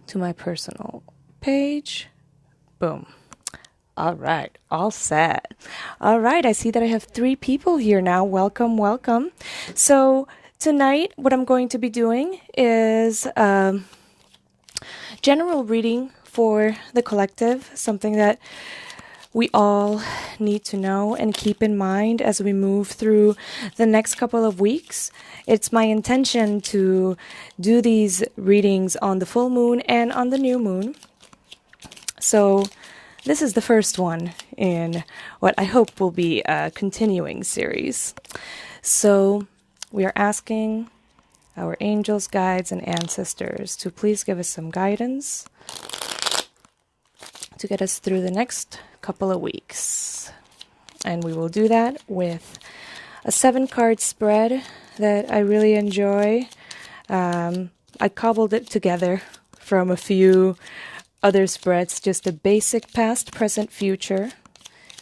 to my personal page. Boom. All right, all set. All right, I see that I have 3 people here now. Welcome, welcome. So tonight, what I'm going to be doing is general reading for the collective, something that we all need to know and keep in mind as we move through the next couple of weeks. It's my intention to do these readings on the full moon and on the new moon. So this is the first one in what I hope will be a continuing series. So we are asking our angels, guides, and ancestors to please give us some guidance to get us through the next couple of weeks. And we will do that with a 7-card spread that I really enjoy. I cobbled it together from a few other spreads. Just a basic past, present, future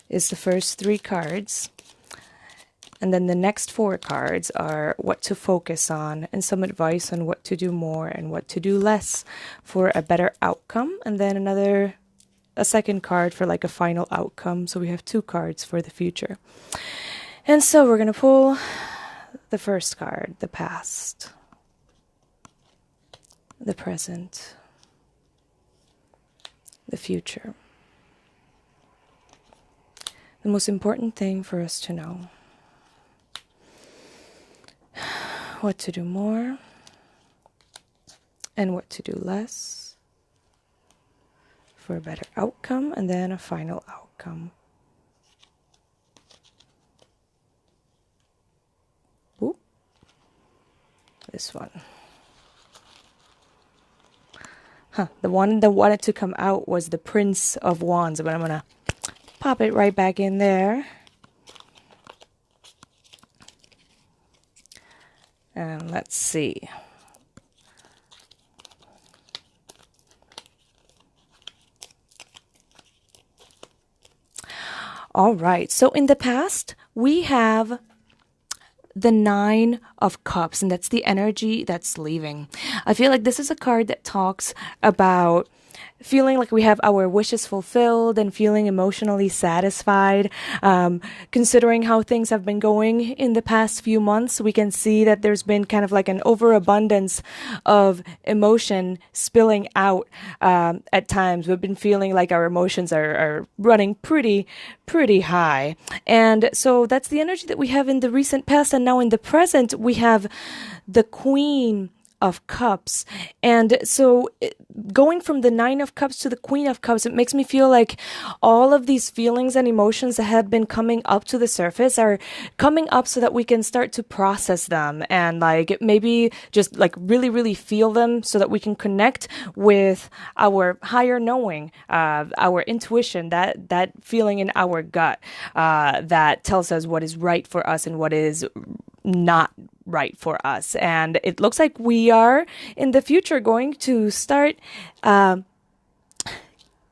is the first 3 cards. And then the next 4 cards are what to focus on and some advice on what to do more and what to do less for a better outcome. And then a second card for like a final outcome. So we have 2 cards for the future. And so we're going to pull the first card, the past, the present, the future. The most important thing for us to know. What to do more and what to do less for a better outcome, and then a final outcome. Ooh. This one. The one that wanted to come out was the Prince of Wands, but I'm going to pop it right back in there. And let's see. All right, so in the past, we have the 9 of Cups, and that's the energy that's leaving. I feel like this is a card that talks about feeling like we have our wishes fulfilled and feeling emotionally satisfied. Considering how things have been going in the past few months, we can see that there's been kind of like an overabundance of emotion spilling out at times. We've been feeling like our emotions are running pretty high. And so that's the energy that we have in the recent past. And now in the present, we have the Queen of Cups. And so going from the 9 of Cups to the Queen of Cups, it makes me feel like all of these feelings and emotions that have been coming up to the surface are coming up so that we can start to process them and like maybe just like really feel them so that we can connect with our higher knowing, our intuition, that feeling in our gut that tells us what is right for us and what is not right for us. And it looks like we are in the future going to start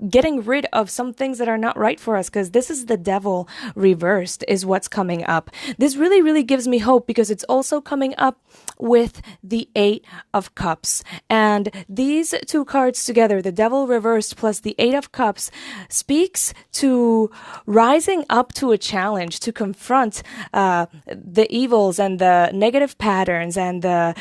getting rid of some things that are not right for us, because this is the devil reversed is what's coming up. This really gives me hope because it's also coming up with the 8 of Cups. And these 2 cards together, the devil reversed plus the 8 of Cups, speaks to rising up to a challenge to confront the evils and the negative patterns and the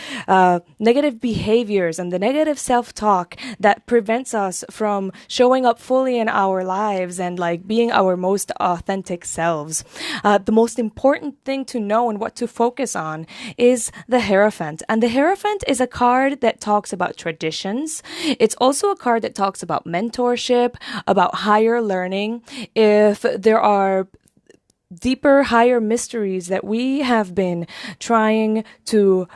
negative behaviors and the negative self-talk that prevents us from showing up fully in our lives and like being our most authentic selves. The most important thing to know and what to focus on is the Hierophant. And the Hierophant is a card that talks about traditions. It's also a card that talks about mentorship, about higher learning. If there are deeper, higher mysteries that we have been trying to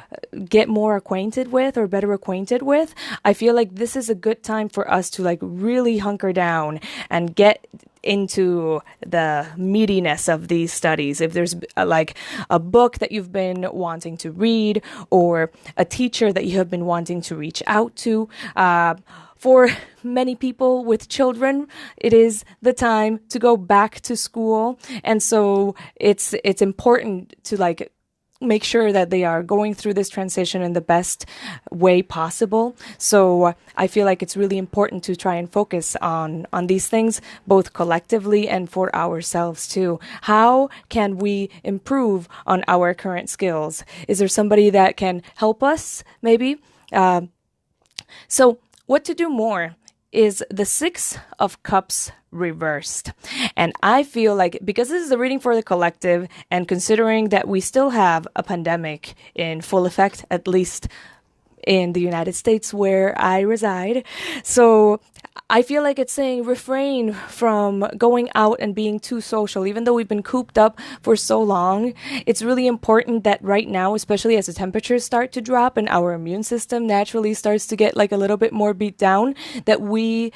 get more acquainted with or better acquainted with, I feel like this is a good time for us to like really hunker down and get into the meatiness of these studies. If there's like a book that you've been wanting to read or a teacher that you have been wanting to reach out to, for many people with children, it is the time to go back to school. And so it's important to like make sure that they are going through this transition in the best way possible. So I feel like it's really important to try and focus on these things, both collectively and for ourselves too. How can we improve on our current skills? Is there somebody that can help us, maybe? So what to do more is the Six of Cups reversed. And I feel like, because this is a reading for the collective, and considering that we still have a pandemic in full effect, at least in the United States where I reside, so I feel like it's saying refrain from going out and being too social. Even though we've been cooped up for so long, it's really important that right now, especially as the temperatures start to drop and our immune system naturally starts to get like a little bit more beat down, that we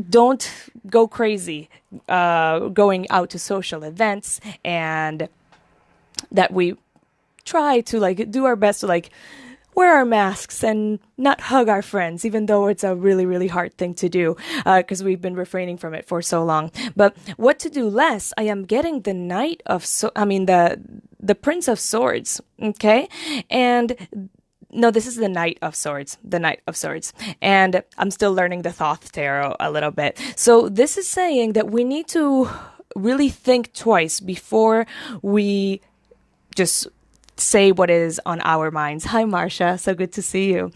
don't go crazy going out to social events, and that we try to like do our best to like wear our masks and not hug our friends, even though it's a really, really hard thing to do because we've been refraining from it for so long. But what to do less? I am getting the the Prince of Swords, okay? And no, this is the Knight of Swords, And I'm still learning the Thoth Tarot a little bit. So this is saying that we need to really think twice before we just say what is on our minds. Hi, Marcia. So good to see you.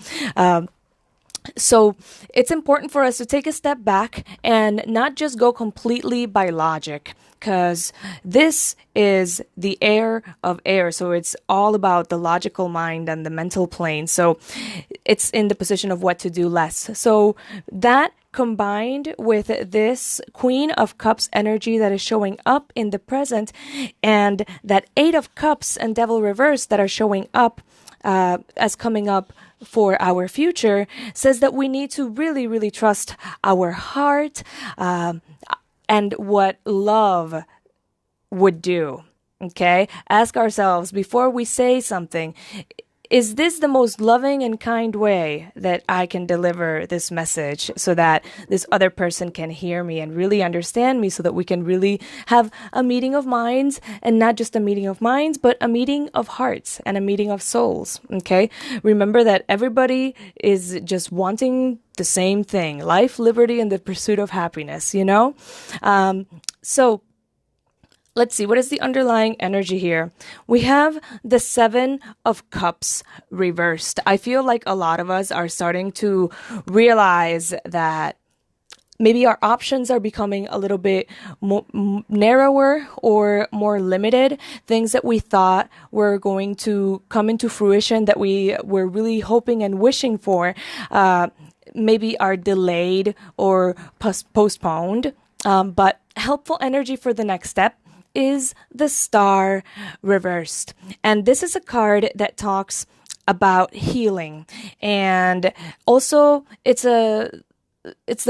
So it's important for us to take a step back and not just go completely by logic, because this is the air of air. So it's all about the logical mind and the mental plane. So it's in the position of what to do less. So that combined with this Queen of Cups energy that is showing up in the present, and that Eight of Cups and Devil reverse that are showing up as coming up for our future, says that we need to really, really trust our heart and what love would do. Okay? Ask ourselves before we say something, is this the most loving and kind way that I can deliver this message so that this other person can hear me and really understand me, so that we can really have a meeting of minds, and not just a meeting of minds, but a meeting of hearts and a meeting of souls. Okay? Remember that everybody is just wanting the same thing: life, liberty, and the pursuit of happiness, you know? So let's see, what is the underlying energy here? We have the Seven of Cups reversed. I feel like a lot of us are starting to realize that maybe our options are becoming a little bit narrower or more limited. Things that we thought were going to come into fruition, that we were really hoping and wishing for, maybe are delayed or postponed. But helpful energy for the next step is the Star reversed. And this is a card that talks about healing. And also it's the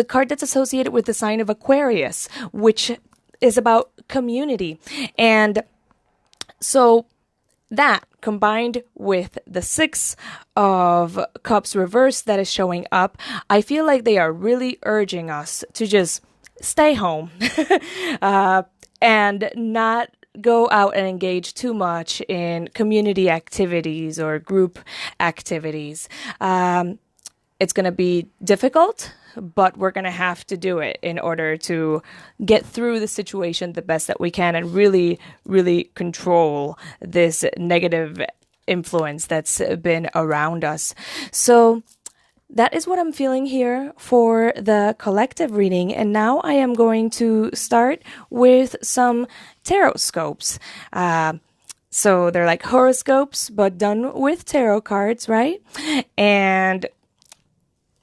card that's associated with the sign of Aquarius, which is about community. And so that combined with the Six of Cups reversed that is showing up, I feel like they are really urging us to just stay home. And not go out and engage too much in community activities or group activities. It's going to be difficult, but we're going to have to do it in order to get through the situation the best that we can and really, really control this negative influence that's been around us. So that is what I'm feeling here for the collective reading. And now I am going to start with some Tarotscopes. So they're like horoscopes, but done with tarot cards, right? And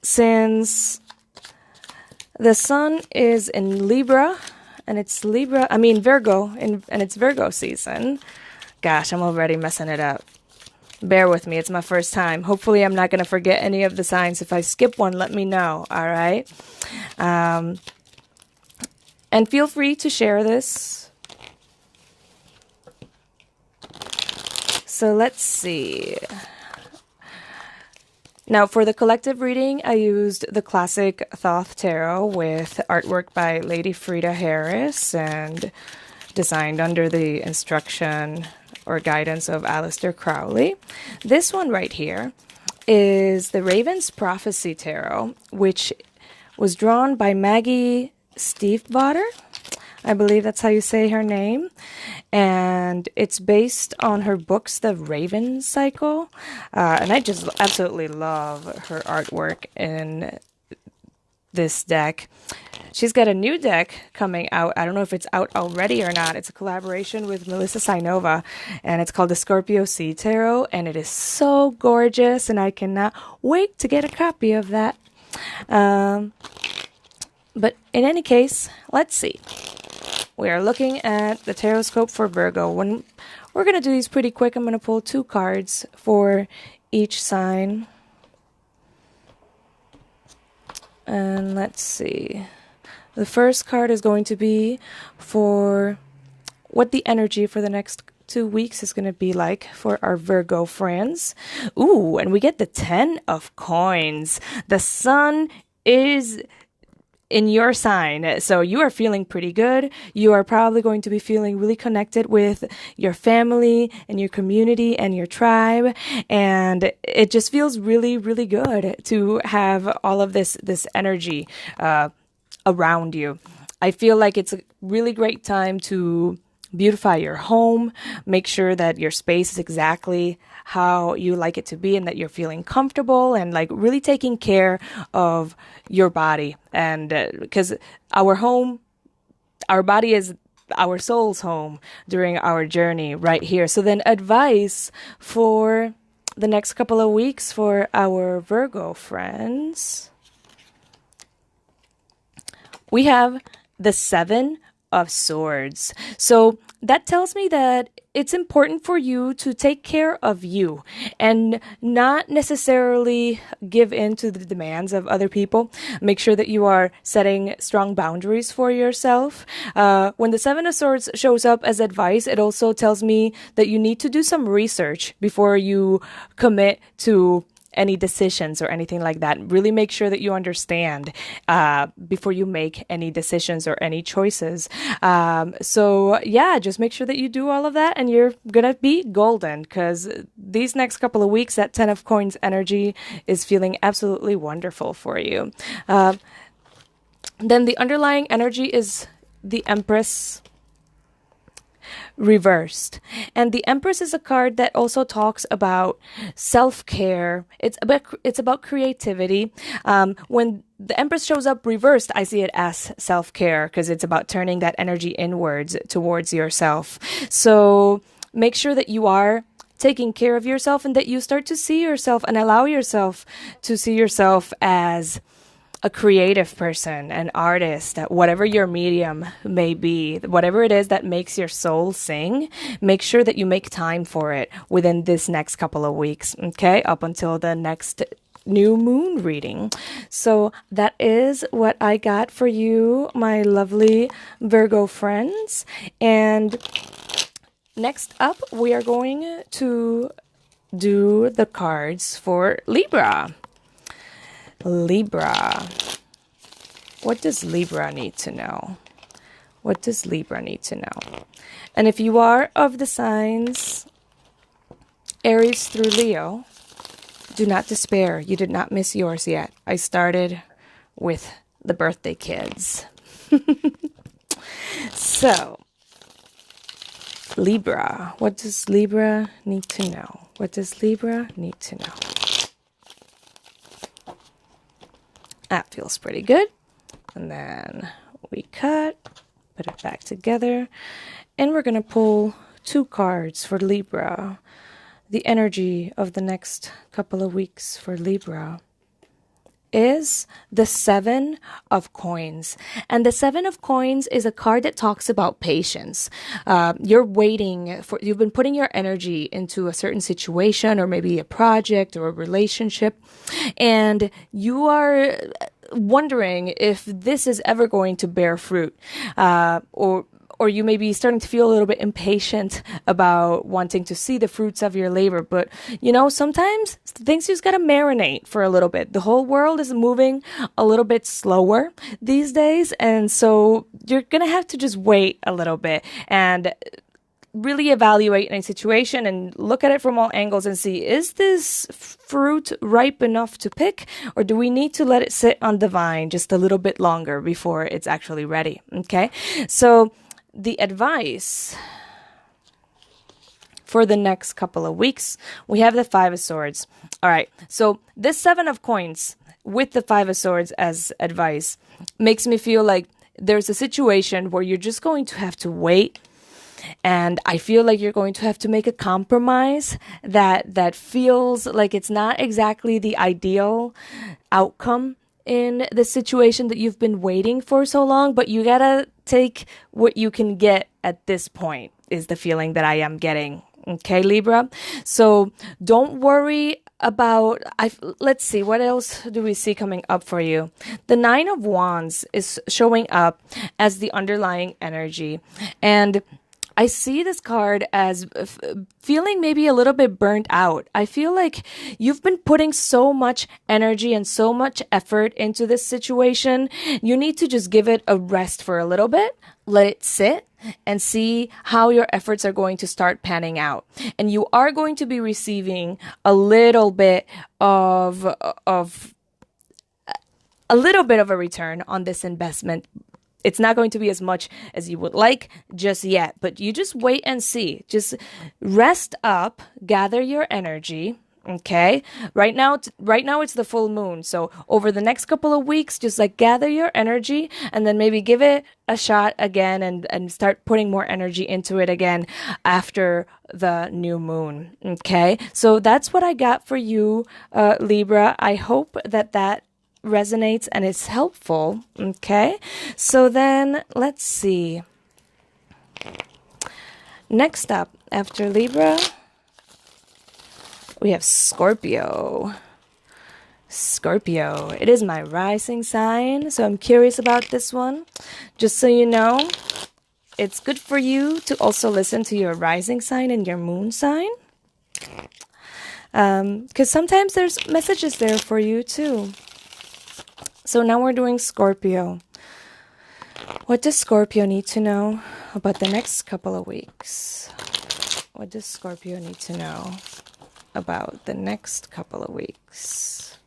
since the sun is in Libra, and it's Virgo, and it's Virgo season. Gosh, I'm already messing it up. Bear with me. It's my first time. Hopefully, I'm not going to forget any of the signs. If I skip one, let me know. All right. And feel free to share this. So let's see. Now, for the collective reading, I used the classic Thoth Tarot with artwork by Lady Frida Harris and designed under the instruction or guidance of Aleister Crowley. This one right here is the Raven's Prophecy Tarot, which was drawn by Maggie Stiefvater. I believe that's how you say her name. And it's based on her books, The Raven Cycle. And I just absolutely love her artwork in this deck. She's got a new deck coming out. I don't know if it's out already or not. It's a collaboration with Melissa Sinova, and it's called the Scorpio Sea Tarot, and it is so gorgeous, and I cannot wait to get a copy of that. But in any case, let's see. We are looking at the Tarotscope for Virgo. When we're going to do these pretty quick, I'm going to pull 2 cards for each sign. And let's see. The first card is going to be for what the energy for the next 2 weeks is going to be like for our Virgo friends. Ooh, and we get the 10 of Coins. The sun is in your sign, so you are feeling pretty good. You are probably going to be feeling really connected with your family and your community and your tribe, and it just feels really, really good to have all of this energy around you. I feel like it's a really great time to beautify your home, make sure that your space is exactly how you like it to be and that you're feeling comfortable and like really taking care of your body. And because our home, our body is our soul's home during our journey right here. So then advice for the next couple of weeks for our Virgo friends. We have the 7 of Swords. So that tells me that it's important for you to take care of you and not necessarily give in to the demands of other people. Make sure that you are setting strong boundaries for yourself. When the 7 of Swords shows up as advice, it also tells me that you need to do some research before you commit to any decisions or anything like that. Really make sure that you understand before you make any decisions or any choices. So yeah, just make sure that you do all of that and you're gonna be golden, because these next couple of weeks, that 10 of Coins energy is feeling absolutely wonderful for you. Then the underlying energy is the Empress reversed, and the Empress is a card that also talks about self-care. It's about creativity. When the Empress shows up reversed, I see it as self-care because it's about turning that energy inwards towards yourself. So make sure that you are taking care of yourself and that you start to see yourself and allow yourself to see yourself as a creative person, an artist, whatever your medium may be, whatever it is that makes your soul sing, make sure that you make time for it within this next couple of weeks, okay? Up until the next new moon reading. So that is what I got for you, my lovely Virgo friends. And next up, we are going to do the cards for Libra. Libra. What does Libra need to know? What does Libra need to know? And if you are of the signs Aries through Leo, do not despair. You did not miss yours yet. I started with the birthday kids. So, Libra. What does Libra need to know? What does Libra need to know? That feels pretty good. And then we cut, put it back together, and we're going to pull 2 cards for Libra. The energy of the next couple of weeks for Libra is the 7 of Coins. And the 7 of Coins is a card that talks about patience. You've been putting your energy into a certain situation or maybe a project or a relationship, and you are wondering if this is ever going to bear fruit, or you may be starting to feel a little bit impatient about wanting to see the fruits of your labor. But, you know, sometimes things just got to marinate for a little bit. The whole world is moving a little bit slower these days. And so you're going to have to just wait a little bit and really evaluate a situation and look at it from all angles and see, is this fruit ripe enough to pick, or do we need to let it sit on the vine just a little bit longer before it's actually ready? Okay, so the advice for the next couple of weeks, we have the Five of Swords. All right, so this Seven of Coins with the Five of Swords as advice makes me feel like there's a situation where you're just going to have to wait. And I feel like you're going to have to make a compromise that feels like it's not exactly the ideal outcome in the situation that you've been waiting for so long, but you gotta take what you can get at this point, is the feeling that I am getting. Okay, Libra? So don't worry about, let's see, what else do we see coming up for you? The Nine of Wands is showing up as the underlying energy. And I see this card as feeling maybe a little bit burnt out. I feel like you've been putting so much energy and so much effort into this situation. You need to just give it a rest for a little bit, let it sit, and see how your efforts are going to start panning out. And you are going to be receiving a little bit of a return on this investment. It's not going to be as much as you would like just yet, but you just wait and see. Just rest up, gather your energy. Okay. Right now it's the full moon. So over the next couple of weeks, just like gather your energy and then maybe give it a shot again and start putting more energy into it again after the new moon. Okay. So that's what I got for you, Libra. I hope that resonates and is helpful. Okay, so then let's see. Next up, after Libra, we have Scorpio. Scorpio, it is my rising sign, so I'm curious about this one. Just so you know, it's good for you to also listen to your rising sign and your moon sign, because sometimes there's messages there for you too. So now we're doing Scorpio. What does Scorpio need to know about the next couple of weeks? What does Scorpio need to know about the next couple of weeks?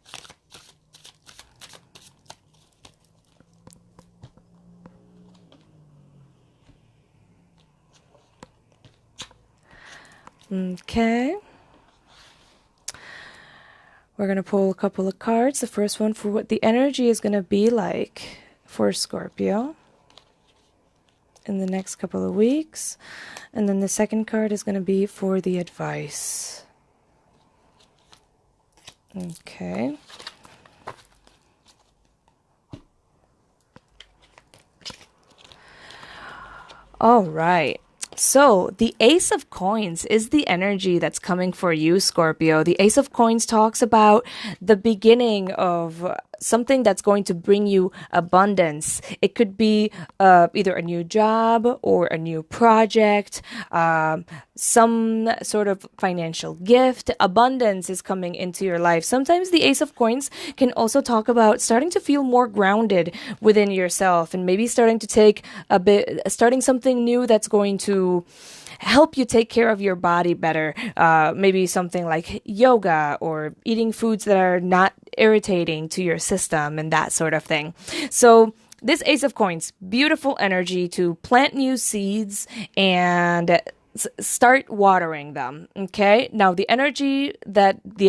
Okay. We're going to pull a couple of cards. The first one for what the energy is going to be like for Scorpio in the next couple of weeks. And then the second card is going to be for the advice. Okay. All right. So the Ace of Coins is the energy that's coming for you, Scorpio. The Ace of Coins talks about the beginning of something that's going to bring you abundance. It could be either a new job or a new project, some sort of financial gift. Abundance is coming into your life. Sometimes the Ace of Coins can also talk about starting to feel more grounded within yourself and maybe starting something new that's going to help you take care of your body better. Maybe something like yoga or eating foods that are not irritating to your system and that sort of thing. So this Ace of Coins, beautiful energy to plant new seeds and start watering them. Okay. Now the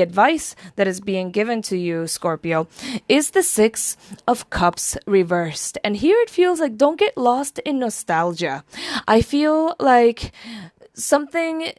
advice that is being given to you, Scorpio, is the Six of Cups reversed. And here it feels like don't get lost in nostalgia. I feel like something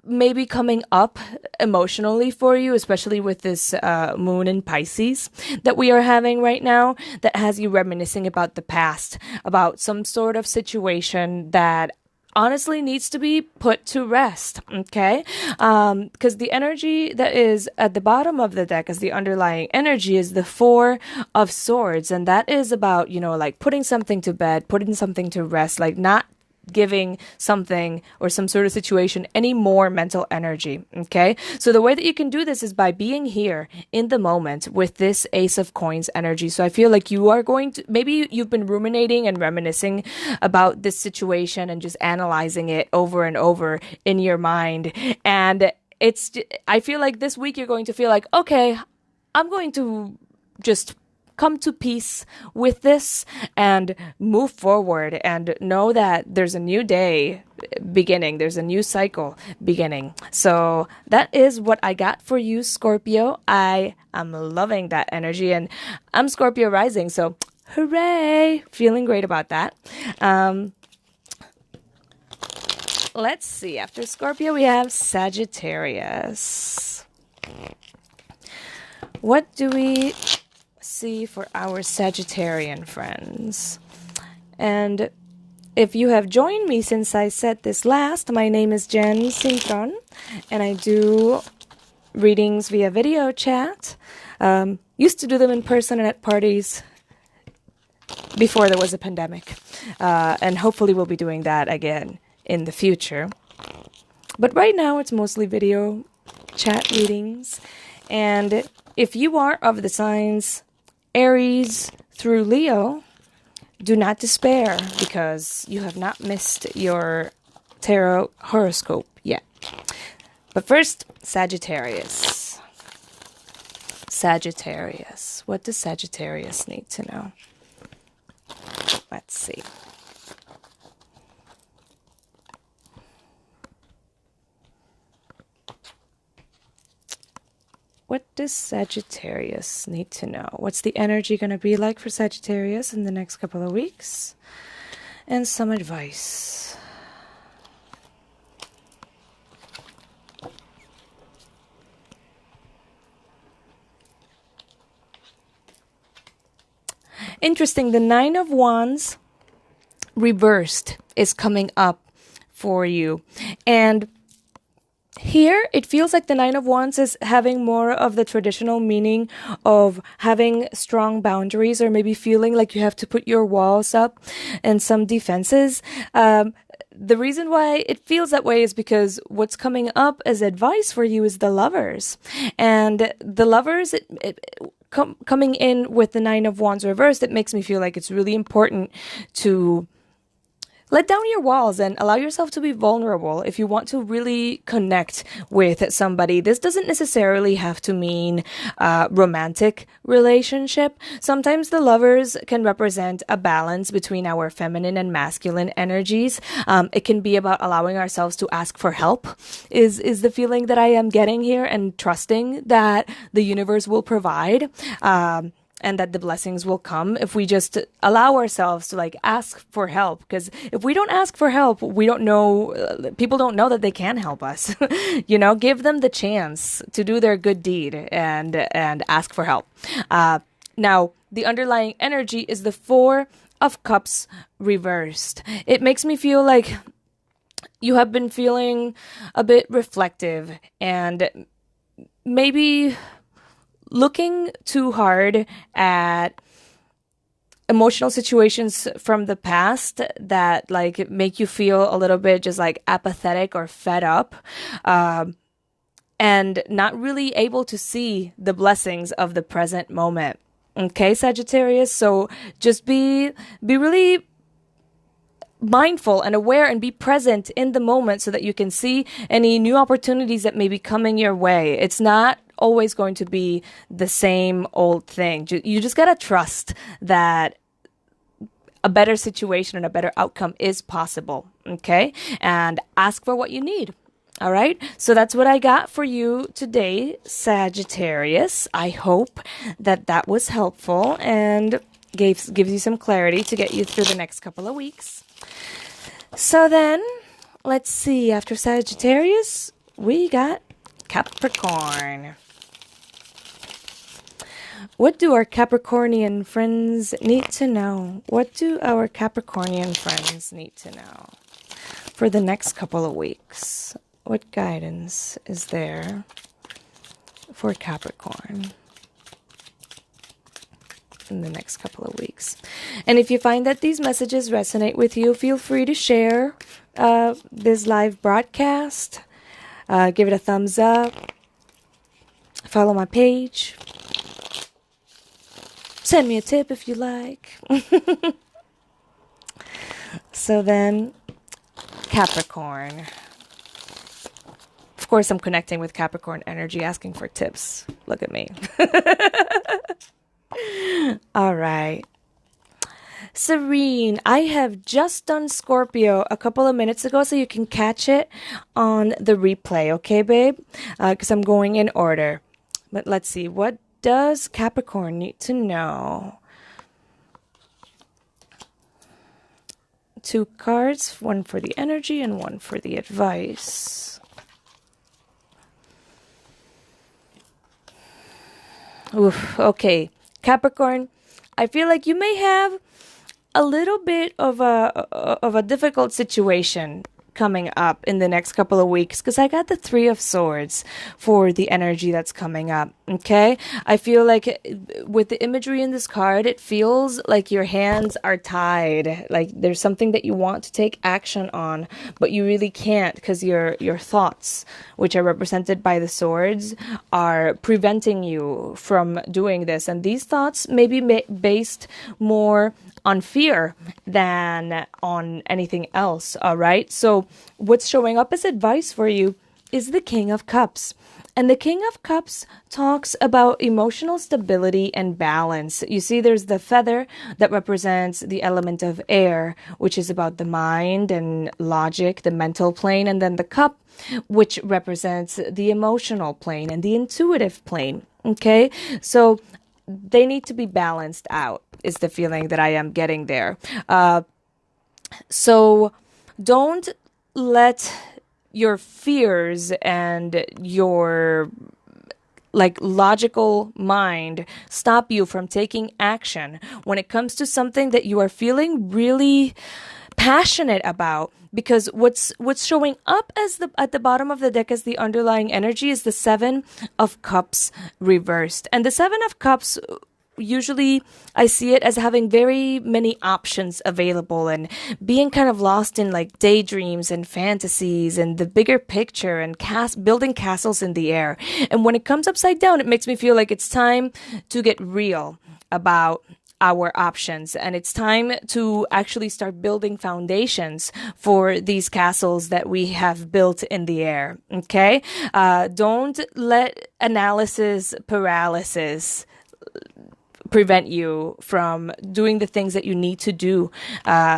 may be coming up emotionally for you, especially with this moon in Pisces that we are having right now, that has you reminiscing about the past, about some sort of situation that honestly needs to be put to rest. Okay, because the energy that is at the bottom of the deck as the underlying energy is the Four of Swords, and that is about, like putting something to bed, putting something to rest, like not giving something or some sort of situation any more mental energy. Okay. So the way that you can do this is by being here in the moment with this Ace of Coins energy. So I feel like you are going to, maybe you've been ruminating and reminiscing about this situation and just analyzing it over and over in your mind. And I feel like this week you're going to feel like, okay, I'm going to just come to peace with this and move forward and know that there's a new day beginning. There's a new cycle beginning. So that is what I got for you, Scorpio. I am loving that energy, and I'm Scorpio rising. So hooray! Feeling great about that. Let's see. After Scorpio, we have Sagittarius. What do we see for our Sagittarian friends? And if you have joined me since I said this last, my name is Jen Sintron, and I do readings via video chat. Used to do them in person and at parties before there was a pandemic, and hopefully we'll be doing that again in the future. But right now it's mostly video chat readings. And if you are of the signs Aries through Leo, do not despair, because you have not missed your tarot horoscope yet. But first, Sagittarius. Sagittarius. What does Sagittarius need to know? Let's see. What does Sagittarius need to know? What's the energy going to be like for Sagittarius in the next couple of weeks? And some advice. Interesting. The Nine of Wands reversed is coming up for you. And here, it feels like the Nine of Wands is having more of the traditional meaning of having strong boundaries, or maybe feeling like you have to put your walls up and some defenses. The reason why it feels that way is because what's coming up as advice for you is the Lovers. And the Lovers, coming in with the Nine of Wands reversed, it makes me feel like it's really important to let down your walls and allow yourself to be vulnerable if you want to really connect with somebody. This doesn't necessarily have to mean romantic relationship. Sometimes the Lovers can represent a balance between our feminine and masculine energies. It can be about allowing ourselves to ask for help, is the feeling that I am getting here, and trusting that the universe will provide. And that the blessings will come if we just allow ourselves to ask for help. Because if we don't ask for help, we don't know, people don't know that they can help us. Give them the chance to do their good deed and ask for help. Now, the underlying energy is the Four of Cups reversed. It makes me feel like you have been feeling a bit reflective and maybe looking too hard at emotional situations from the past that make you feel a little bit just apathetic or fed up, and not really able to see the blessings of the present moment. Okay, Sagittarius? So just be really mindful and aware and be present in the moment so that you can see any new opportunities that may be coming your way. It's not always going to be the same old thing. You just gotta trust that a better situation and a better outcome is possible, okay? And ask for what you need, all right? So that's what I got for you today, Sagittarius. I hope that was helpful and gives you some clarity to get you through the next couple of weeks. So then, let's see. After Sagittarius, we got Capricorn. What do our Capricornian friends need to know? What do our Capricornian friends need to know for the next couple of weeks? What guidance is there for Capricorn? in the next couple of weeks. And if you find that these messages resonate with you, feel free to share this live broadcast. Give it a thumbs up. Follow my page. Send me a tip if you like. So then, Capricorn. Of course, I'm connecting with Capricorn energy, asking for tips. Look at me. All right. Serene, I have just done Scorpio a couple of minutes ago, so you can catch it on the replay, okay, babe? Because I'm going in order. But let's see, what does Capricorn need to know? 2 cards, one for the energy and one for the advice. Oof, okay, Capricorn, I feel like you may have a little bit of a difficult situation coming up in the next couple of weeks, because I got the 3 of Swords for the energy that's coming up. Okay, I feel like with the imagery in this card, it feels like your hands are tied, like there's something that you want to take action on, but you really can't, because your thoughts, which are represented by the swords, are preventing you from doing this. And these thoughts may be based more on fear than on anything else. All right, so what's showing up as advice for you is the King of Cups. And the King of Cups talks about emotional stability and balance. You see, there's the feather that represents the element of air, which is about the mind and logic, the mental plane, and then the cup, which represents the emotional plane and the intuitive plane. Okay, so they need to be balanced out, is the feeling that I am getting there. So don't let your fears and your logical mind stop you from taking action when it comes to something that you are feeling really passionate about. Because what's showing up as at the bottom of the deck as the underlying energy is the 7 of Cups reversed. And the 7 of Cups, usually I see it as having very many options available and being kind of lost in like daydreams and fantasies and the bigger picture and building castles in the air. And when it comes upside down, it makes me feel like it's time to get real about our options, and it's time to actually start building foundations for these castles that we have built in the air. Okay, don't let analysis paralysis prevent you from doing the things that you need to do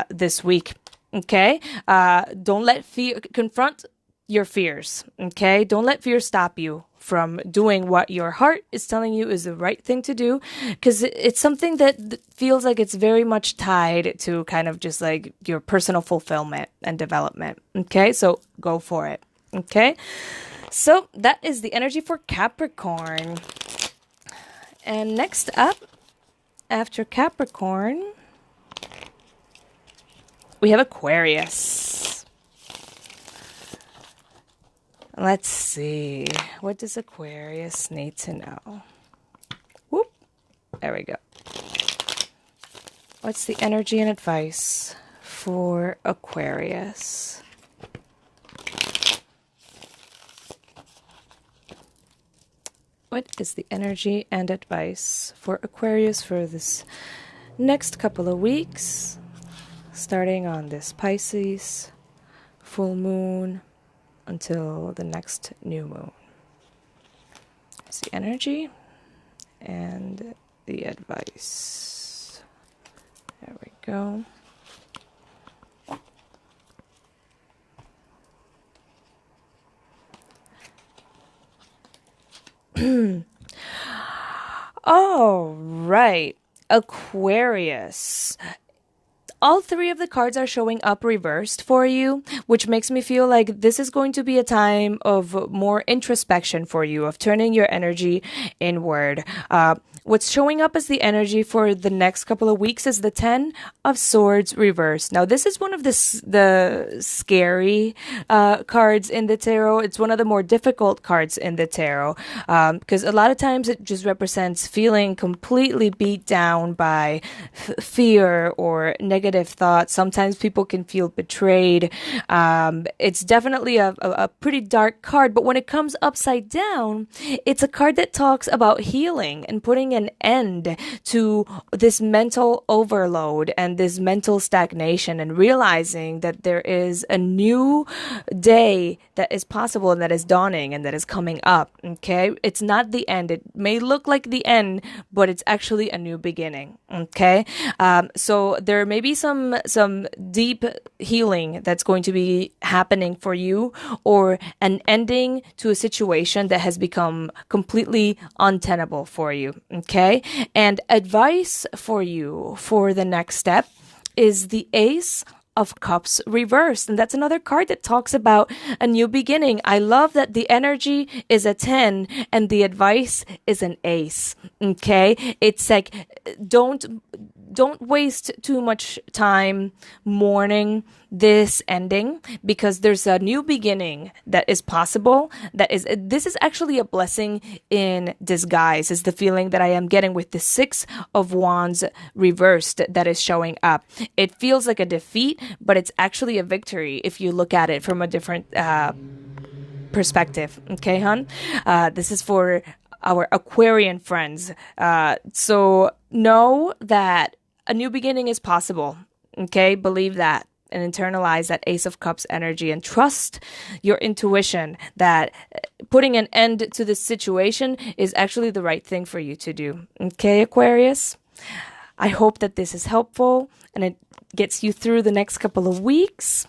this week. Okay, don't let fear confront your fears. Okay, don't let fear stop you from doing what your heart is telling you is the right thing to do, because it's something that feels like it's very much tied to kind of just like your personal fulfillment and development. Okay, so go for it. Okay, so that is the energy for Capricorn. And next up, after Capricorn, we have Aquarius. Let's see. What does Aquarius need to know? Whoop. There we go. What's the energy and advice for Aquarius? What is the energy and advice for Aquarius for this next couple of weeks, starting on this Pisces full moon until the next new moon? It's the energy and the advice. There we go. All right, Aquarius. all three of the cards are showing up reversed for you, which makes me feel like this is going to be a time of more introspection for you, of turning your energy inward. What's showing up as the energy for the next couple of weeks is the Ten of Swords reversed. Now, this is one of the scary cards in the tarot. It's one of the more difficult cards in the tarot because a lot of times it just represents feeling completely beat down by fear or negative thoughts. Sometimes people can feel betrayed. It's definitely a pretty dark card, but when it comes upside down, it's a card that talks about healing and putting an end to this mental overload and this mental stagnation, and realizing that there is a new day that is possible and that is dawning and that is coming up. Okay, it's not the end. It may look like the end, but it's actually a new beginning. Okay, so there may be some deep healing that's going to be happening for you, or an ending to a situation that has become completely untenable for you. Okay, and advice for you for the next step is the Ace of Cups reversed. And that's another card that talks about a new beginning. I love that the energy is a 10 and the advice is an ace. Okay? It's like, don't waste too much time mourning this ending, because there's a new beginning that is possible. This is actually a blessing in disguise, is the feeling that I am getting with the Six of Wands reversed that is showing up. It feels like a defeat, but it's actually a victory if you look at it from a different perspective. Okay, hon? This is for our Aquarian friends. So know that a new beginning is possible. Okay, believe that and internalize that Ace of Cups energy, and trust your intuition that putting an end to this situation is actually the right thing for you to do. Okay, Aquarius? I hope that this is helpful and it gets you through the next couple of weeks.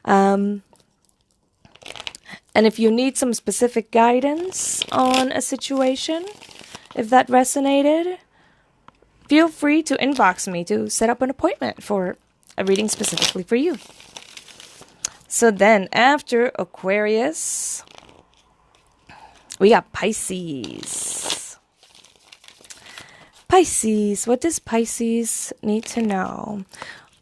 And if you need some specific guidance on a situation, if that resonated, feel free to inbox me to set up an appointment for a reading specifically for you. So then after Aquarius, we got Pisces. Pisces, what does Pisces need to know?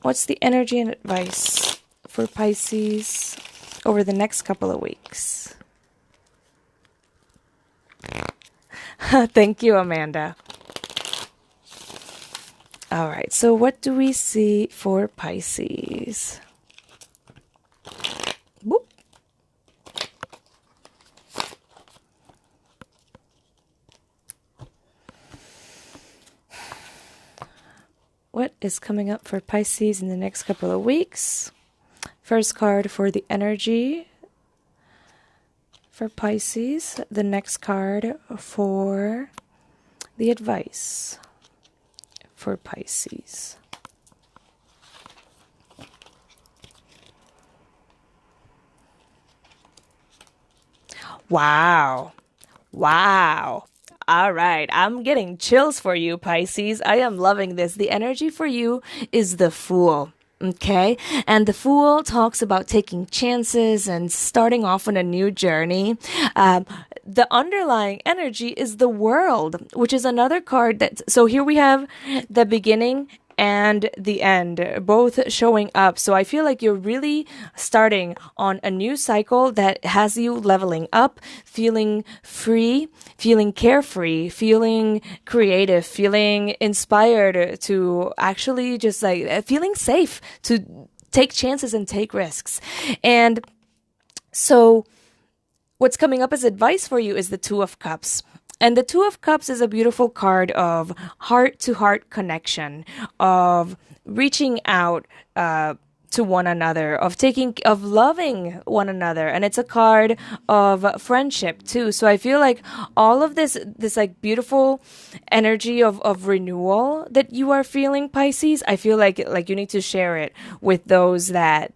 What's the energy and advice for Pisces over the next couple of weeks? Thank you, Amanda. All right, so what do we see for Pisces? Boop. What is coming up for Pisces in the next couple of weeks? First card for the energy for Pisces. The next card for the advice for Pisces. Wow. All right, I'm getting chills for you, Pisces. I am loving this. The energy for you is the Fool. Okay, and the Fool talks about taking chances and starting off on a new journey. The underlying energy is the World, which is another card so here we have the beginning and the end, both showing up. So I feel like you're really starting on a new cycle that has you leveling up, feeling free, feeling carefree, feeling creative, feeling inspired to actually just like feeling safe to take chances and take risks. And so what's coming up as advice for you is the Two of Cups. And the Two of Cups is a beautiful card of heart-to-heart connection, of reaching out to one another, of loving one another. And it's a card of friendship too. So I feel like all of this like beautiful energy of renewal that you are feeling, Pisces, I feel like you need to share it with those that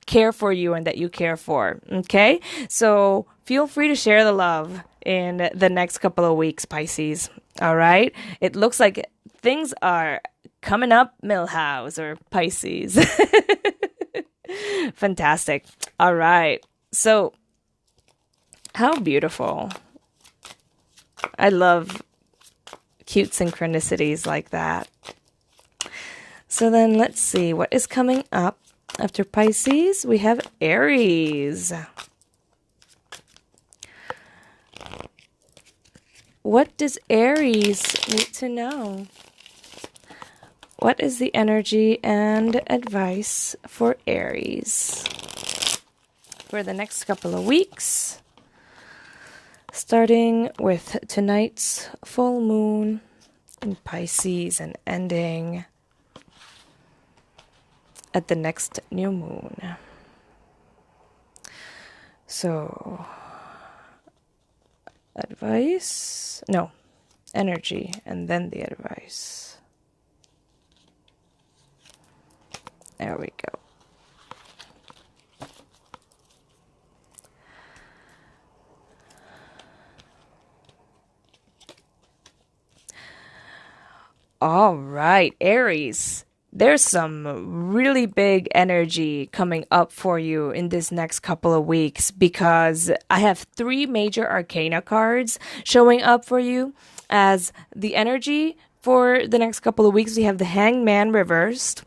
care for you and that you care for. Okay? So feel free to share the love in the next couple of weeks, Pisces. All right? It looks like things are coming up, Milhouse or Pisces. Fantastic. All right. So, how beautiful. I love cute synchronicities like that. So then let's see what is coming up after Pisces. We have Aries. What does Aries need to know? What is the energy and advice for Aries for the next couple of weeks? Starting with tonight's full moon in Pisces and ending at the next new moon. So, advice? No, energy and then the advice. There we go. All right, Aries. There's some really big energy coming up for you in this next couple of weeks because I have 3 major arcana cards showing up for you as the energy. For the next couple of weeks, we have the Hangman reversed.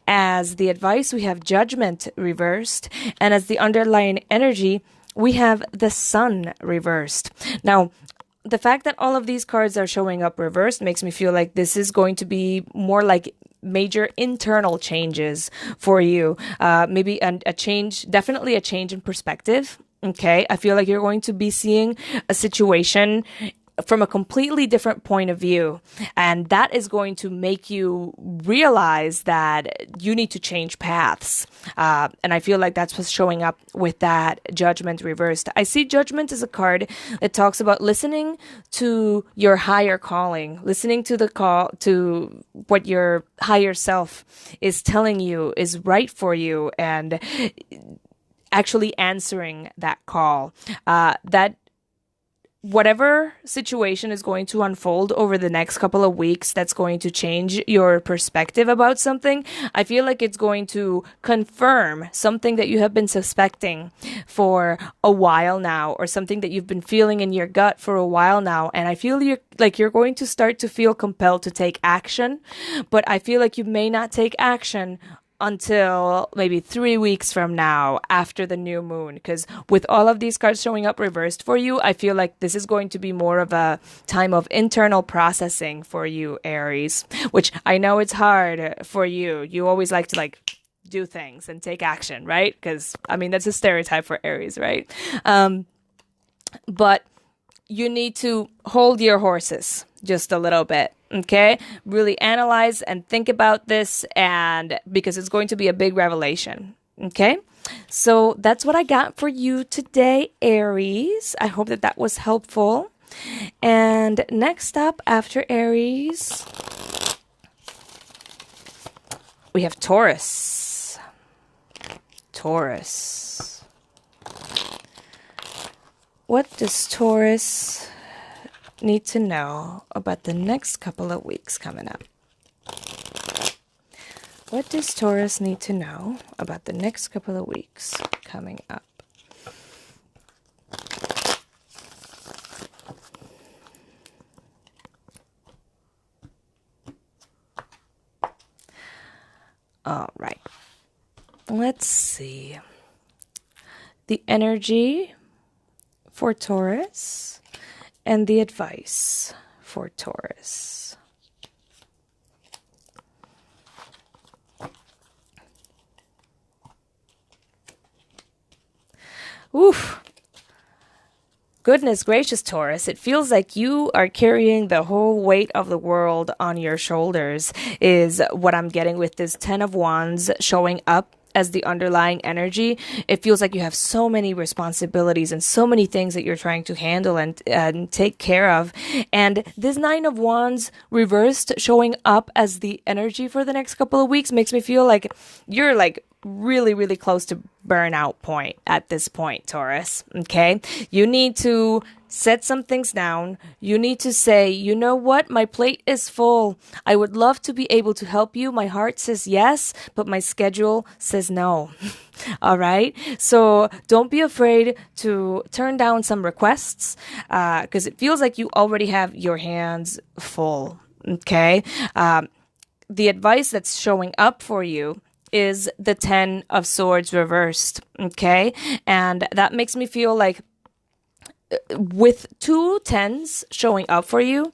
As the advice, we have Judgment reversed. And as the underlying energy, we have the Sun reversed. Now, the fact that all of these cards are showing up reversed makes me feel like this is going to be more like major internal changes for you. Maybe a change, definitely a change in perspective. Okay. I feel like you're going to be seeing a situation from a completely different point of view. And that is going to make you realize that you need to change paths. And I feel like that's what's showing up with that Judgment reversed. I see Judgment as a card that talks about listening to your higher calling, listening to the call, to what your higher self is telling you is right for you, and actually answering that call. That whatever situation is going to unfold over the next couple of weeks that's going to change your perspective about something, I feel like it's going to confirm something that you have been suspecting for a while now, or something that you've been feeling in your gut for a while now. And I feel you're going to start to feel compelled to take action, but I feel like you may not take action until maybe 3 weeks from now after the new moon. Because with all of these cards showing up reversed for you, I feel like this is going to be more of a time of internal processing for you, Aries, which I know it's hard for you. You always like to do things and take action, right? Because, I mean, that's a stereotype for Aries, right? But you need to hold your horses just a little bit. Okay, really analyze and think about this, and because it's going to be a big revelation. Okay, so that's what I got for you today, Aries. I hope that was helpful. And next up after Aries, we have Taurus. Taurus. What does Taurus need to know about the next couple of weeks coming up? What does Taurus need to know about the next couple of weeks coming up? All right. Let's see. The energy for Taurus and the advice for Taurus. Oof. Goodness gracious, Taurus. It feels like you are carrying the whole weight of the world on your shoulders, is what I'm getting with this 10 of Wands showing up as the underlying energy. It feels like you have so many responsibilities and so many things that you're trying to handle and take care of. And this 9 of Wands reversed showing up as the energy for the next couple of weeks makes me feel like you're really, really close to burnout point at this point, Taurus. Okay. You need to set some things down. You need to say, you know what? My plate is full. I would love to be able to help you. My heart says yes, but my schedule says no. All right. So don't be afraid to turn down some requests, because it feels like you already have your hands full. Okay. The advice that's showing up for you is the 10 of Swords reversed. Okay. And that makes me feel like with 2 10s showing up for you,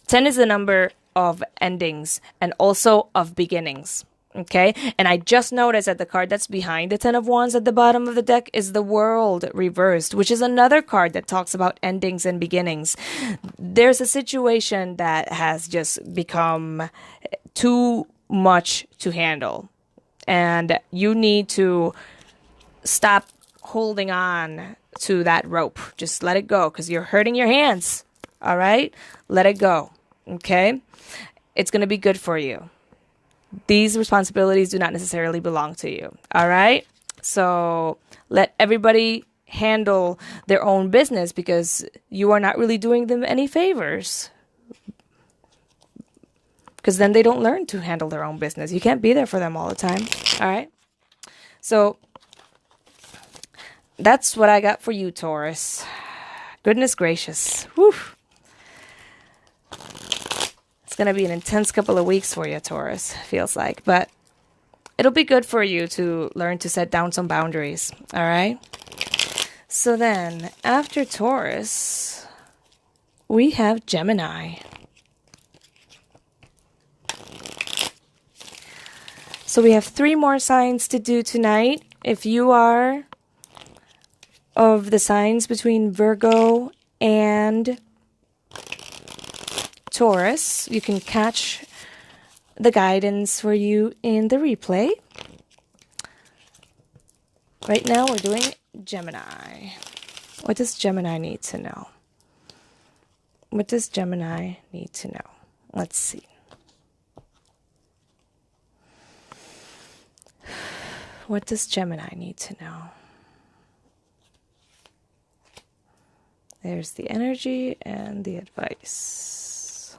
10 is the number of endings and also of beginnings. Okay. And I just noticed that the card that's behind the 10 of Wands at the bottom of the deck is the World reversed, which is another card that talks about endings and beginnings. There's a situation that has just become too much to handle, and you need to stop holding on to that rope. Just let it go, because you're hurting your hands. All right? Let it go. Okay? It's going to be good for you. These responsibilities do not necessarily belong to you. All right? So let everybody handle their own business, because you are not really doing them any favors. Because then they don't learn to handle their own business. You can't be there for them all the time. All right? So that's what I got for you, Taurus. Goodness gracious. Whew. It's going to be an intense couple of weeks for you, Taurus, feels like. But it'll be good for you to learn to set down some boundaries. All right? So then, after Taurus, we have Gemini. So we have 3 more signs to do tonight. If you are of the signs between Virgo and Taurus, you can catch the guidance for you in the replay. Right now we're doing Gemini. What does Gemini need to know? What does Gemini need to know? Let's see. What does Gemini need to know? There's the energy and the advice.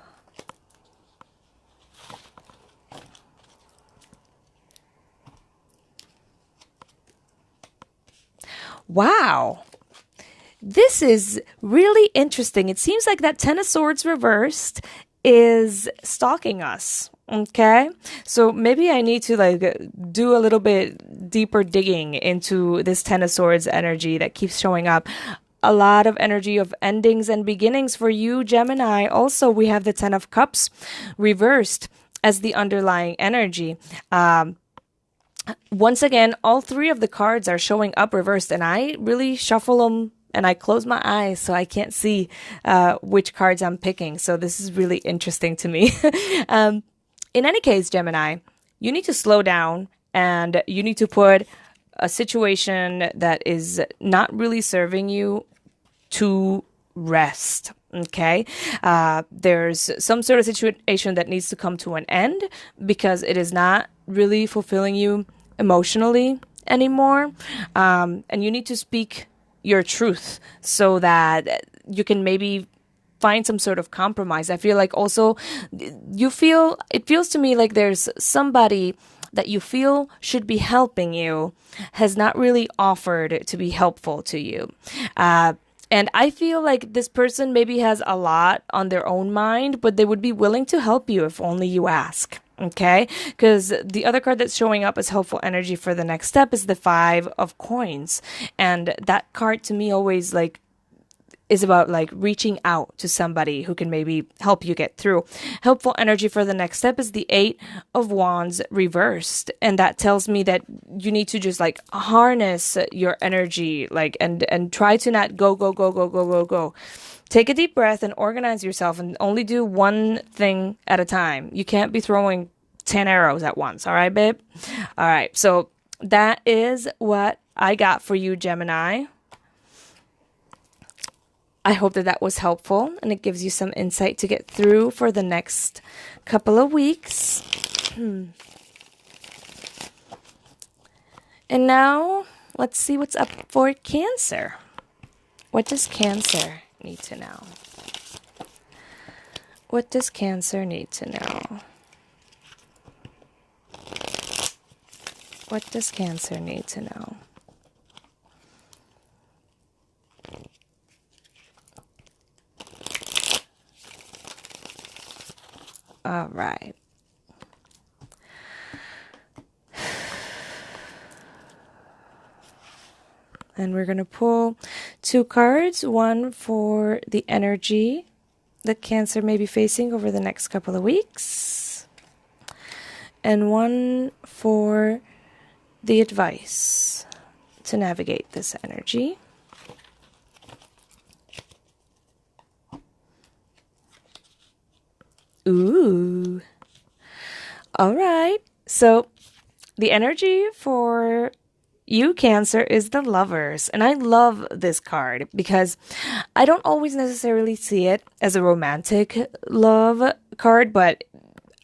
Wow. This is really interesting. It seems like that 10 of Swords reversed is stalking us. Okay, so maybe I need to do a little bit deeper digging into this 10 of Swords energy that keeps showing up. A lot of energy of endings and beginnings for you, Gemini. Also, we have the 10 of Cups reversed as the underlying energy. Once again, all 3 of the cards are showing up reversed, and I really shuffle them and I close my eyes so I can't see which cards I'm picking. So this is really interesting to me. In any case, Gemini, you need to slow down and you need to put a situation that is not really serving you to rest. Okay. There's some sort of situation that needs to come to an end because it is not really fulfilling you emotionally anymore. And you need to speak your truth so that you can maybe find some sort of compromise. I feel like also it feels to me like there's somebody that you feel should be helping you has not really offered to be helpful to you. And I feel like this person maybe has a lot on their own mind, but they would be willing to help you if only you ask. Okay? Because the other card that's showing up as helpful energy for the next step is the 5 of Coins. And that card to me always is about reaching out to somebody who can maybe help you get through. Helpful energy for the next step is the 8 of Wands reversed. And that tells me that you need to just harness your energy, and try to not go. Take a deep breath and organize yourself and only do one thing at a time. You can't be throwing 10 arrows at once. All right, babe? All right. So that is what I got for you, Gemini. I hope that was helpful and it gives you some insight to get through for the next couple of weeks. And now let's see what's up for Cancer. What does Cancer need to know? What does Cancer need to know? What does Cancer need to know? All right. And we're going to pull 2 cards, one for the energy that Cancer may be facing over the next couple of weeks, and one for the advice to navigate this energy. Ooh. All right. So the energy for you, Cancer, is the Lovers. And I love this card because I don't always necessarily see it as a romantic love card, but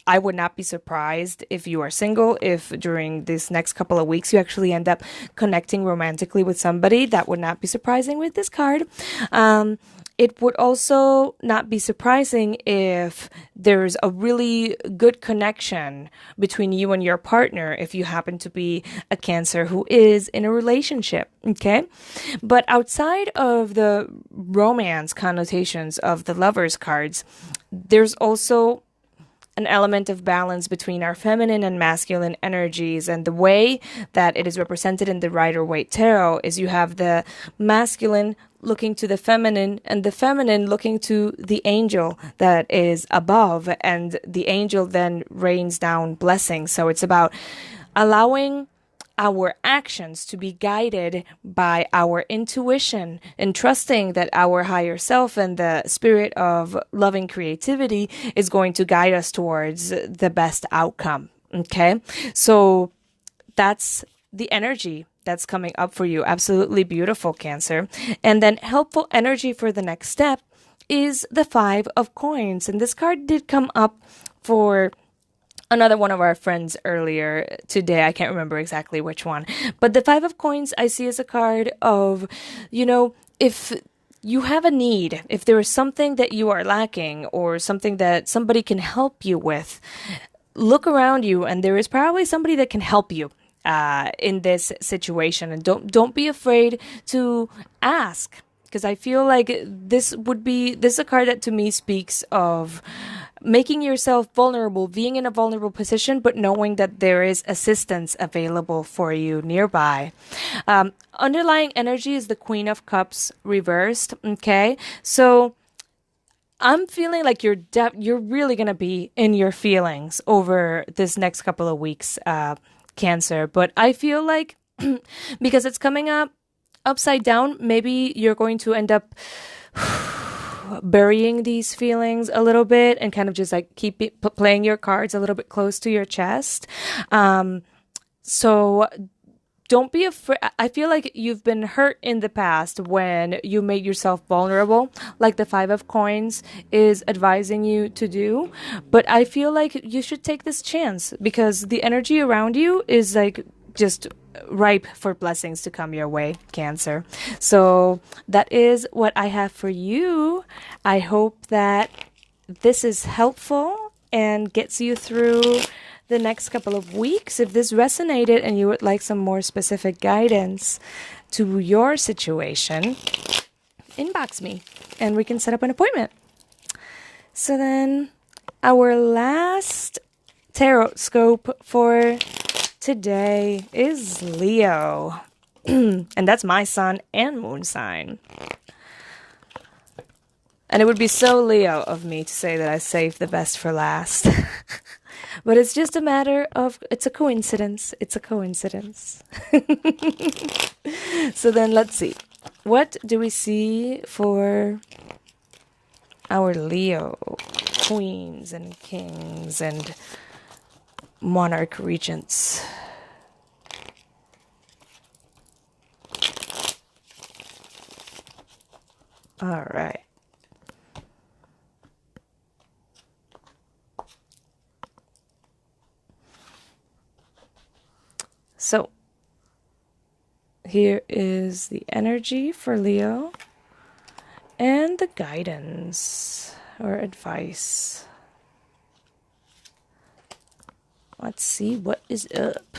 I would not be surprised if you are single, if during this next couple of weeks you actually end up connecting romantically with somebody. That would not be surprising with this card. It would also not be surprising if there's a really good connection between you and your partner if you happen to be a Cancer who is in a relationship, okay? But outside of the romance connotations of the Lovers cards, there's also an element of balance between our feminine and masculine energies. And the way that it is represented in the Rider-Waite Tarot is you have the masculine looking to the feminine and the feminine looking to the angel that is above. And the angel then rains down blessings. So it's about allowing our actions to be guided by our intuition and trusting that our higher self and the spirit of loving creativity is going to guide us towards the best outcome. Okay. So that's the energy that's coming up for you. Absolutely beautiful, Cancer. And then helpful energy for the next step is the 5 of Coins. And this card did come up for another one of our friends earlier today. I can't remember exactly which one. But the 5 of Coins I see as a card of, if you have a need, if there is something that you are lacking or something that somebody can help you with, look around you and there is probably somebody that can help you in this situation. And don't be afraid to ask, because I feel like this is a card that to me speaks of making yourself vulnerable, being in a vulnerable position, but knowing that there is assistance available for you nearby. Underlying energy is the Queen of Cups reversed. Okay, so I'm feeling like you're really gonna be in your feelings over this next couple of weeks, Cancer. But I feel like because it's coming up upside down, maybe you're going to end up burying these feelings a little bit and kind of just like playing your cards a little bit close to your chest. So don't be afraid. I feel like you've been hurt in the past when you made yourself vulnerable, like the 5 of Coins is advising you to do. But I feel like you should take this chance because the energy around you is like just ripe for blessings to come your way, Cancer. So that is what I have for you. I hope that this is helpful and gets you through the next couple of weeks. If this resonated and you would like some more specific guidance to your situation, inbox me and we can set up an appointment. So then our last tarot scope for today is Leo. And that's my sun and moon sign. And it would be so Leo of me to say that I saved the best for last. But it's just a matter of, it's a coincidence. It's a coincidence. So then let's see. What do we see for our Leo queens and kings and monarch regents? All right. So Here is the energy for Leo and the guidance or advice. Let's see what is up.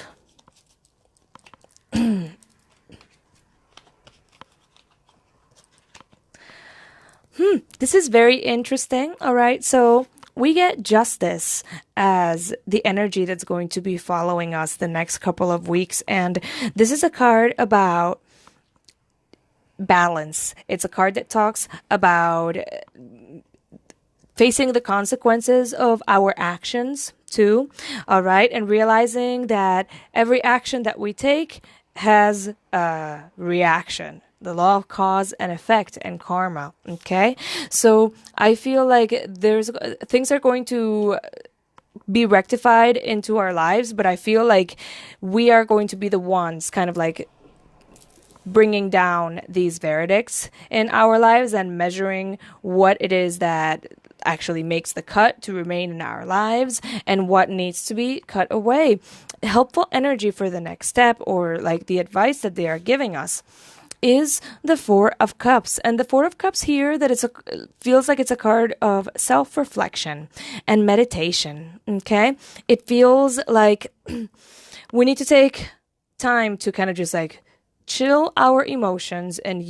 This is very interesting. All right. So we get justice as the energy that's going to be following us the next couple of weeks. And this is a card about balance. It's a card that talks about facing the consequences of our actions too. All right. And realizing that every action that we take has a reaction. The law of cause and effect and karma. Okay. So I feel like things are going to be rectified into our lives, but I feel like we are going to be the ones kind of like bringing down these verdicts in our lives and measuring what it is that actually makes the cut to remain in our lives and what needs to be cut away. Helpful energy for the next step, or like the advice that they are giving us, is the Four of Cups. And the Four of Cups here, that feels like it's a card of self-reflection and meditation. Okay? It feels like we need to take time to kind of just like chill our emotions and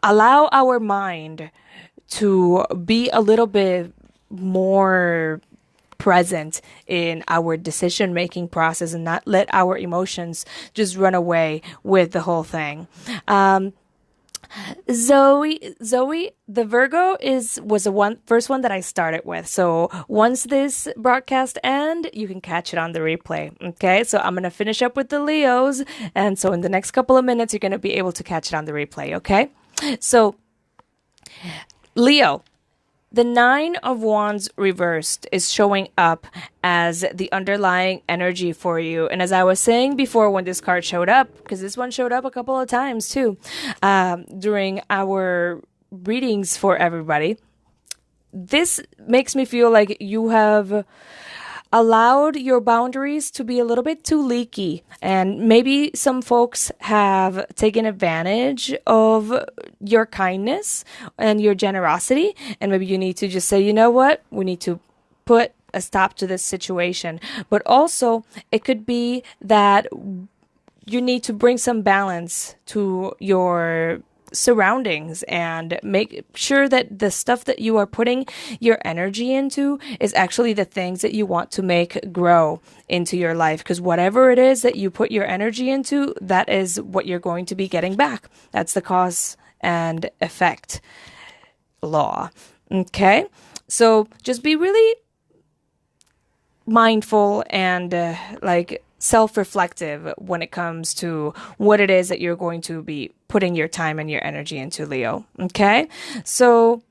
allow our mind to be a little bit more present in our decision-making process and not let our emotions just run away with the whole thing. Zoe, the Virgo was the first one that I started with. So once this broadcast ends, you can catch it on the replay. Okay, so I'm gonna finish up with the Leos, and so in the next couple of minutes, you're gonna be able to catch it on the replay. Okay, so Leo. The Nine of Wands reversed is showing up as the underlying energy for you. And as I was saying before when this card showed up, because this one showed up a couple of times too, during our readings for everybody, this makes me feel like you have allowed your boundaries to be a little bit too leaky. And maybe some folks have taken advantage of your kindness and your generosity. And maybe you need to just say, you know what? We need to put a stop to this situation. But also, it could be that you need to bring some balance to your surroundings and make sure that the stuff that you are putting your energy into is actually the things that you want to make grow into your life, because whatever it is that you put your energy into, that is what you're going to be getting back. That's the cause and effect law. Okay, so just be really mindful and self-reflective when it comes to what it is that you're going to be putting your time and your energy into, Leo. Okay? So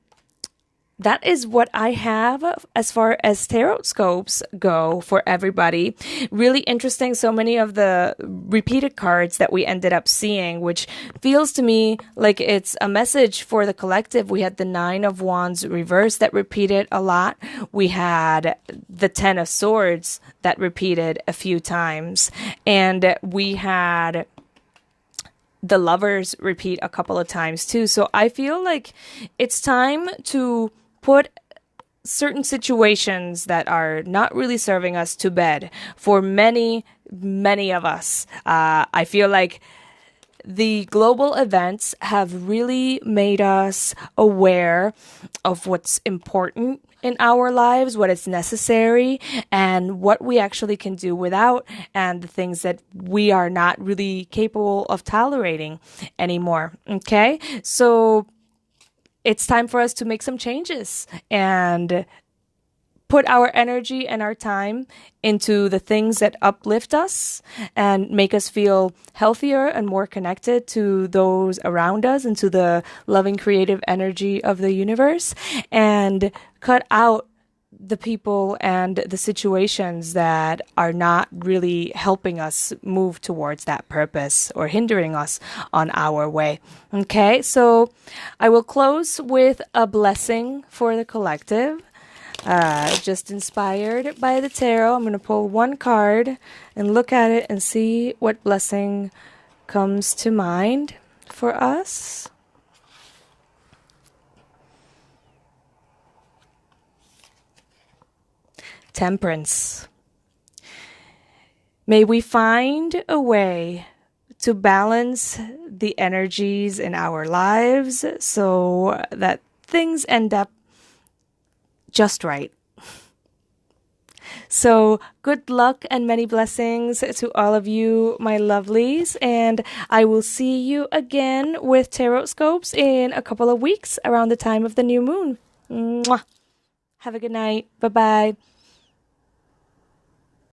that is what I have as far as Tarotscopes go for everybody. Really interesting. So many of the repeated cards that we ended up seeing, which feels to me like it's a message for the collective. We had the Nine of Wands reversed that repeated a lot. We had the Ten of Swords that repeated a few times. And we had the Lovers repeat a couple of times too. So I feel like it's time to put certain situations that are not really serving us to bed for many of us. I feel like the global events have really made us aware of what's important in our lives, what is necessary, and what we actually can do without, and the things that we are not really capable of tolerating anymore. Okay? So it's time for us to make some changes and put our energy and our time into the things that uplift us and make us feel healthier and more connected to those around us and to the loving creative energy of the universe, and cut out the people and the situations that are not really helping us move towards that purpose or hindering us on our way. Okay, so I will close with a blessing for the collective. Just inspired by the tarot, I'm going to pull one card and look at it and see what blessing comes to mind for us. Temperance. May we find a way to balance the energies in our lives so that things end up just right. So good luck and many blessings to all of you, my lovelies. And I will see you again with Tarotscopes in a couple of weeks around the time of the new moon. Mwah. Have a good night. Bye-bye.